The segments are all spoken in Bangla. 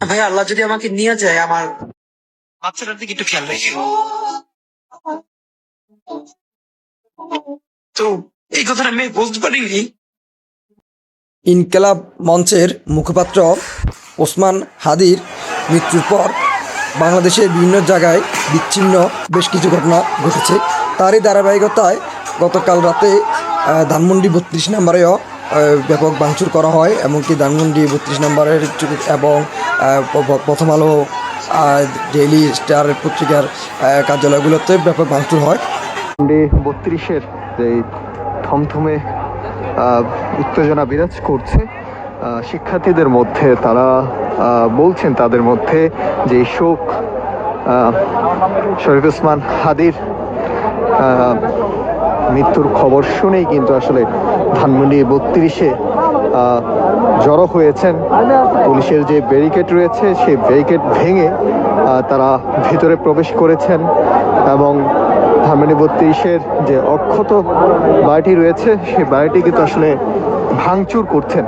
ভাই আল্লাহ যদি আমাকে নিয়ে যায়, আমার বাচ্চাটার দিকে একটু খেয়াল রাখি। তো এই কথাটা আমি বলতে পারিনি। ইনকিলাব মঞ্চের মুখপাত্র ওসমান হাদির মৃত্যুর পর বাংলাদেশের বিভিন্ন জায়গায় বিচ্ছিন্ন বেশ কিছু ঘটনা ঘটেছে। তারই ধারাবাহিকতায় গতকাল রাতে ধানমন্ডি 32 নম্বরেও ব্যাপক ভাঙচুর করা হয়, এমনকি ধানমন্ডি 32 নম্বরের এবং প্রথম আলো ডেইলি স্টার পত্রিকার কার্যালয়গুলোতে ব্যাপক ভাঙচুর হয়। 32-এর যে থমথমে উত্তেজনা বিরাজ করছে শিক্ষার্থীদের মধ্যে, তারা বলছেন তাদের মধ্যে যে শোক শরীফ ওসমান হাদির মৃত্যুর খবর শুনেই কিন্তু আসলে ধানমন্ডি 32-এ জড়ো হয়েছেন। পুলিশের যে ব্যারিকেড রয়েছে সেই ব্যারিকেড ভেঙে তারা ভিতরে প্রবেশ করেছেন এবং ধানমন্ডি 32-এর যে অক্ষত বাড়িটি রয়েছে সেই বাড়িটি কিন্তু আসলে ভাঙচুর করছেন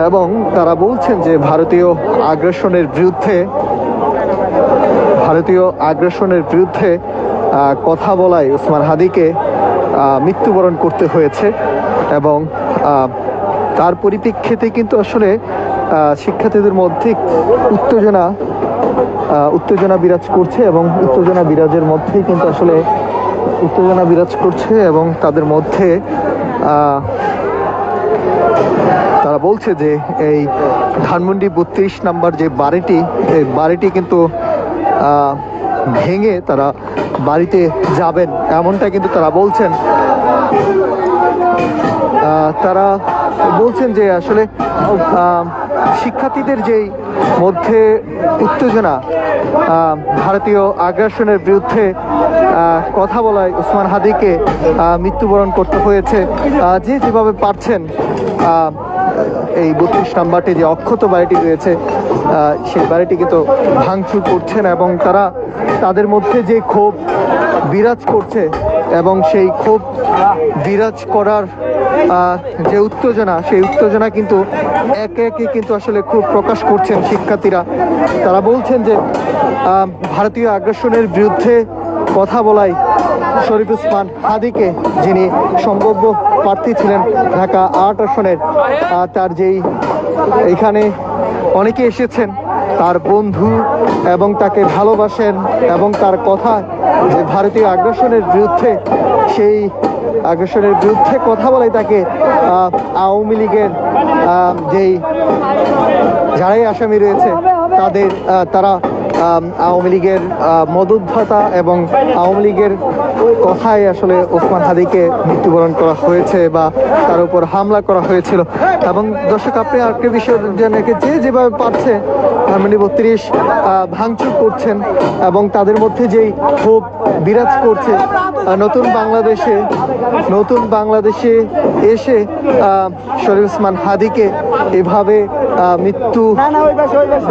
এবং তারা বলছেন যে ভারতীয় আগ্রাসনের বিরুদ্ধে কথা বলায় ওসমান হাদিকে মৃত্যুবরণ করতে হয়েছে এবং তার পরিপ্রেক্ষিতে কিন্তু আসলে শিক্ষার্থীদের মধ্যে উত্তেজনা বিরাজ করছে এবং উত্তেজনা বিরাজ করছে এবং তাদের মধ্যে তারা বলছে যে এই ধানমন্ডি 32 নাম্বার যে বাড়িটি, এই বাড়িটি কিন্তু ভেঙে তারা বাড়িতে যাবেন, এমনটা কিন্তু তারা বলছেন। তারা বলছেন যে আসলে শিক্ষার্থীদের যেই মধ্যে উত্তেজনা, ভারতীয় আগ্রাসনের বিরুদ্ধে কথা বলায় ওসমান হাদিকে মৃত্যুবরণ করতে হয়েছে। যে যেভাবে পারছেন এই 32 নাম্বারটি যে অক্ষত বাড়িটি রয়েছে সেই বাড়িটি কিন্তু ভাঙচুর করছেন এবং তাদের মধ্যে যে ক্ষোভ বিরাজ করছে এবং সেই ক্ষোভ বিরাজ করার যে উত্তেজনা, সেই উত্তেজনা কিন্তু একে একে কিন্তু আসলে খুব প্রকাশ করছেন শিক্ষার্থীরা। তারা বলছেন যে ভারতীয় আগ্রাসনের বিরুদ্ধে কথা বলায় শরীফ ওসমান হাদিকে, যিনি সম্ভাব্য প্রার্থী ছিলেন ঢাকা 8 আসনের, তার যেই এখানে অনেকে এসেছেন তার বন্ধু এবং তাকে ভালোবাসেন এবং তার কথা যে ভারতীয় আগ্রাসনের বিরুদ্ধে কথা বলে তাকে আওয়ামী লীগের যেই যারাই আসামি রয়েছে তারা আওয়ামী লীগের মদতদাতা এবং আওয়ামী লীগের কথায় আসলে ওসমান হাদিকে মৃত্যুবরণ করা হয়েছে বা তার উপর হামলা করা হয়েছিল। এবং দর্শক, আপনি আরেকটা বিষয় জানেন, যে যেভাবে পারছে ধানমন্ডি 32 ভাঙচুর করছেন এবং তাদের মধ্যে যেই ক্ষোভ বিরাজ করছে, নতুন বাংলাদেশে এসে শরীফ ওসমান হাদিকে এভাবে মৃত্যু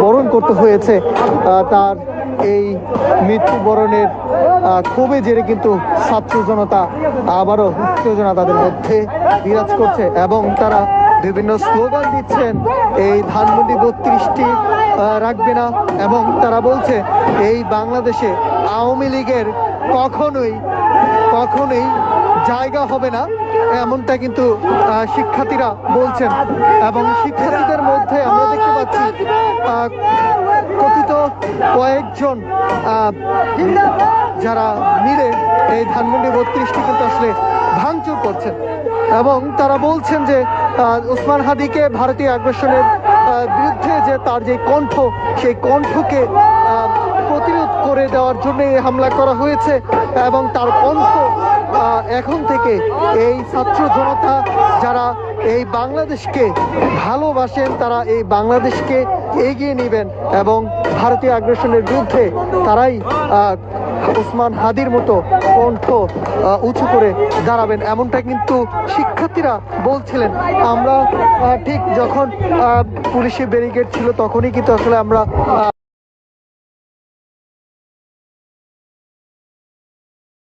বরণ করতে হয়েছে। তার এই মৃত্যুবরণের ক্ষোভে জেরে কিন্তু ছাত্র জনতা আবারও উত্তেজনা তাদের মধ্যে বিরাজ করছে এবং তারা বিভিন্ন স্লোগান দিচ্ছেন, এই ধানমন্ডি 32টি রাখবে না, এবং তারা বলছে এই বাংলাদেশে আওয়ামী লীগের কখনোই জায়গা হবে না, এমনটা কিন্তু শিক্ষার্থীরা বলছেন। এবং শিক্ষার্থীদের মধ্যে আমরা দেখতে পাচ্ছি কথিত কয়েকজন যারা মিলে এই ধানমন্ডি 32টি কিন্তু আসলে ভাঙচুর করছেন এবং তারা বলছেন যে ওসমান হাদিকে ভারতীয় আগ্রাসনের বিরুদ্ধে যে তার যে কণ্ঠ, সেই কণ্ঠকে প্রতিরোধ করে দেওয়ার জন্য এই হামলা করা হয়েছে এবং তার কণ্ঠ এখন থেকে এই ছাত্র জনতা যারা এই বাংলাদেশকে ভালোবাসেন, তারা এই বাংলাদেশকে এগিয়ে নেবেন এবং ভারতীয় আগ্রাসনের বিরুদ্ধে তারাই ওসমান হাদির মতো কণ্ঠ উঁচু করে দাঁড়াবেন, এমনটা কিন্তু শিক্ষার্থীরা বলছিলেন। আমরা ঠিক যখন পুলিশের ব্যারিকেড ছিল তখনই কিন্তু আসলে আমরা